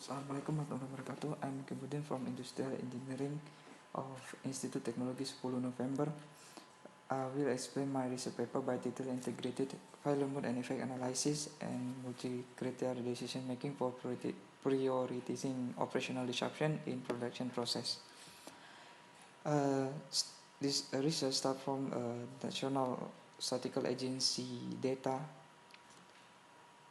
Assalamualaikum warahmatullahi wabarakatuh. I'm Muqimuddin from Industrial Engineering of Institut Teknologi Sepuluh November. I will explain my research paper by title Integrated Failure Mode and Effect Analysis and Multi-Criteria Decision Making for Prioritizing Operational Disruption in Production Process. This research starts from National Statistical Agency data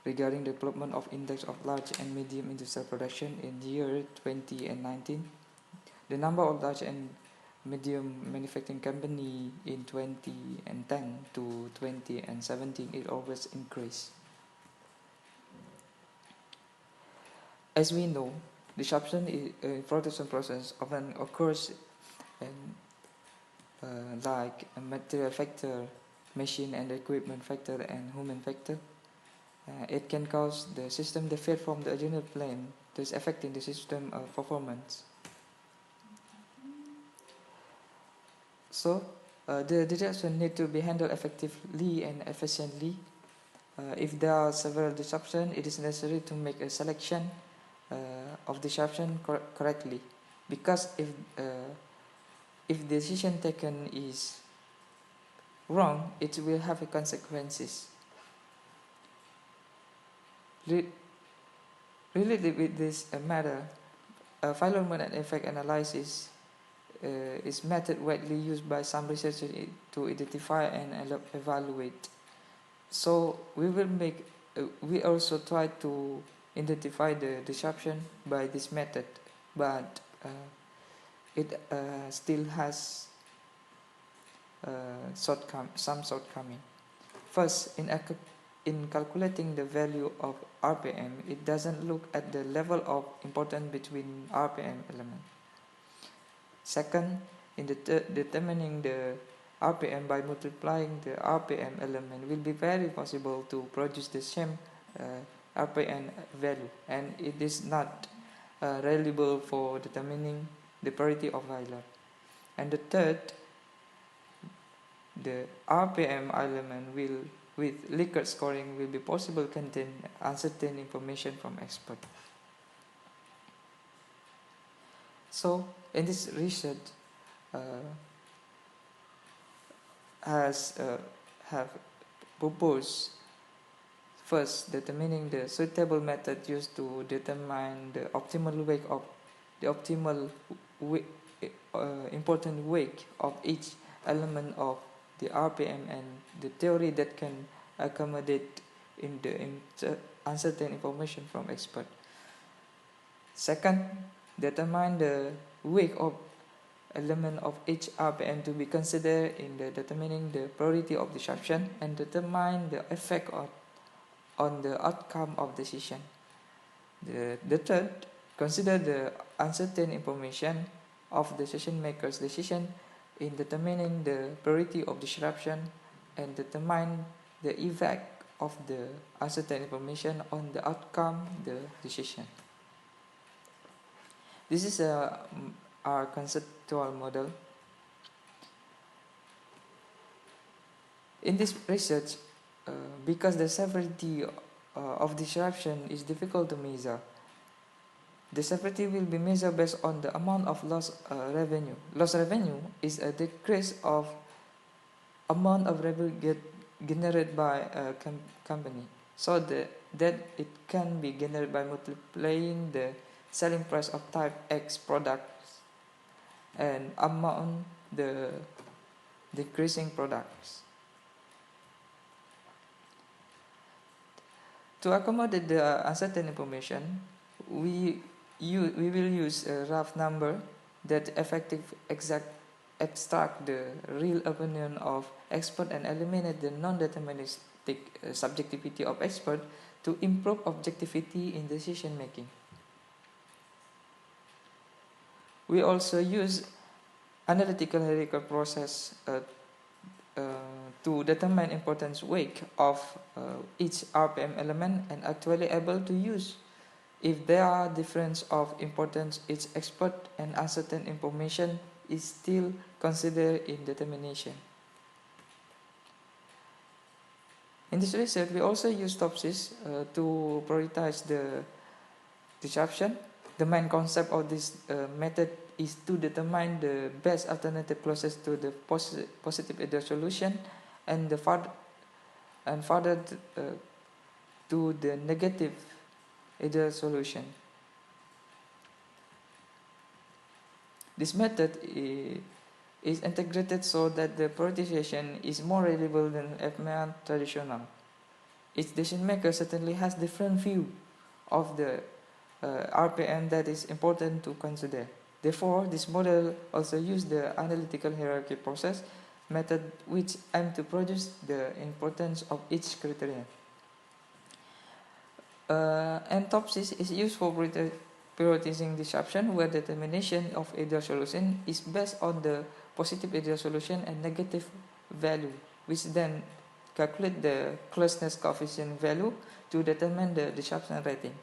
regarding the development of index of large and medium industrial production in the year 2019. The number of large and medium manufacturing company in 2010 to 2017 it always increased. As we know, disruption in production process often occurs like a material factor, machine and equipment factor, and human factor. It can cause the system defect from the original plan, thus affecting the system performance. So, the disruption need to be handled effectively and efficiently. If there are several disruptions, it is necessary to make a selection of disruption correctly, because if the decision taken is wrong, it will have consequences. Related with this matter, failure mode and effect analysis is method widely used by some researchers to identify and evaluate. So we also try to identify the disruption by this method, but it still has some shortcoming. First, in calculating the value of RPM, it doesn't look at the level of importance between RPM elements. Second, in determining the RPM by multiplying the RPM element will be very possible to produce the same RPM value, and it is not reliable for determining the priority of failure. And the third, the RPM element with Likert scoring will be possible contain uncertain information from expert. So in this research have proposed first determining the suitable method used to determine the optimal weight of the important weight of each element of the RPM and the theory that can accommodate in the uncertain information from expert. Second, determine the weight of element of each RPM to be considered in the determining the priority of disruption, and determine the effect on the outcome of decision. The third, consider the uncertain information of decision makers' decision in determining the priority of disruption, and determine the effect of the uncertain information on the outcome of the decision. This is our conceptual model. In this research, because the severity of disruption is difficult to measure, the severity will be measured based on the amount of lost revenue. Lost revenue is a decrease of amount of revenue generated by a company, so that it can be generated by multiplying the selling price of type X products and among the decreasing products. To accommodate the uncertain information, we will use a rough number that extract the real opinion of expert and eliminate the non-deterministic subjectivity of expert to improve objectivity in decision making. We also use analytical hierarchical process to determine importance weight of each RPM element, and actually able to use if there are difference of importance each expert and uncertain information is still considered in determination. In this research, we also use TOPSIS to prioritize the disruption. The main concept of this method is to determine the best alternative closest to the positive ideal solution, and further to the negative ideal solution. This method is integrated so that the prioritization is more reliable than FMEA traditional. Each decision maker certainly has different view of the RPM that is important to consider. Therefore, this model also uses the analytical hierarchy process method, which aims to produce the importance of each criterion. Entopsis is used for prioritizing disruption, where determination of ideal solution is based on the positive ideal solution and negative value, which then calculate the closeness coefficient value to determine the disruption rating.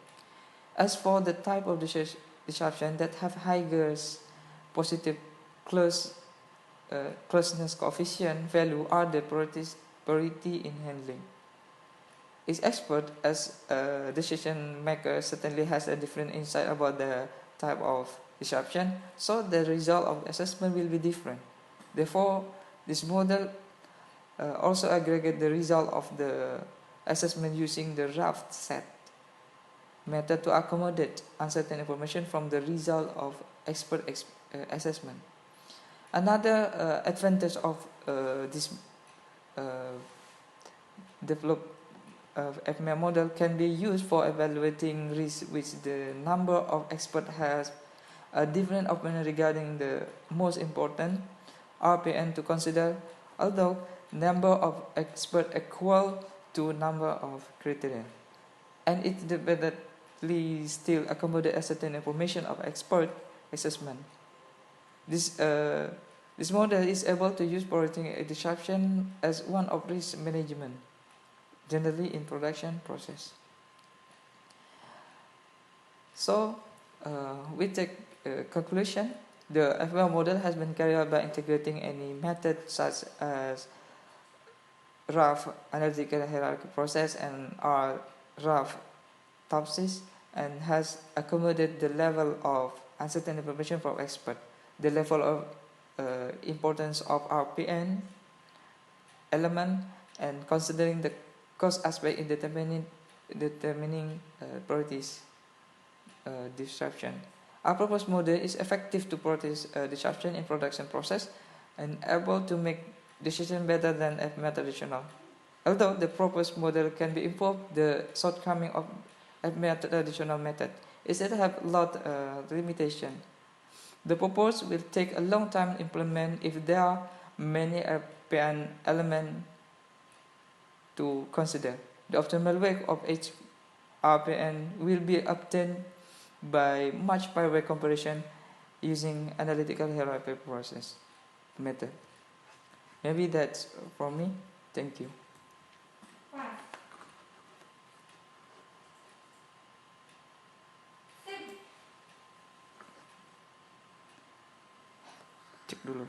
As for the type of disruption that have higher positive closeness coefficient value are the priority in handling. Each expert as a decision maker certainly has a different insight about the type of disruption, so the result of assessment will be different. Therefore, this model also aggregate the result of the assessment using the raft set method to accommodate uncertain information from the result of expert assessment. Another advantage of this developed FMEA model can be used for evaluating risk, which the number of experts has a different opinion regarding the most important RPN to consider, although number of experts equal to number of criteria, and it definitely still accommodate a certain information of expert assessment. This model is able to use priority disruption as one of risk management, generally in production process. So, with the conclusion, the FMEA model has been carried out by integrating any method such as rough analytical hierarchy process and rough topsis, and has accommodated the level of uncertain information from expert, the level of importance of RPN element, and considering the cost aspect in determining priorities disruption. Our proposed model is effective to prioritize disruption in production process and able to make decision better than FMEA traditional. Although the proposed model can be improved, the shortcoming of FMEA traditional method is that it have a lot limitation. The proposed will take a long time to implement if there are many RPN elements to consider. The optimal weight of each RPN will be obtained by much by comparison using analytical hierarchy process method. Maybe that's for me. Thank you. Cek dulu.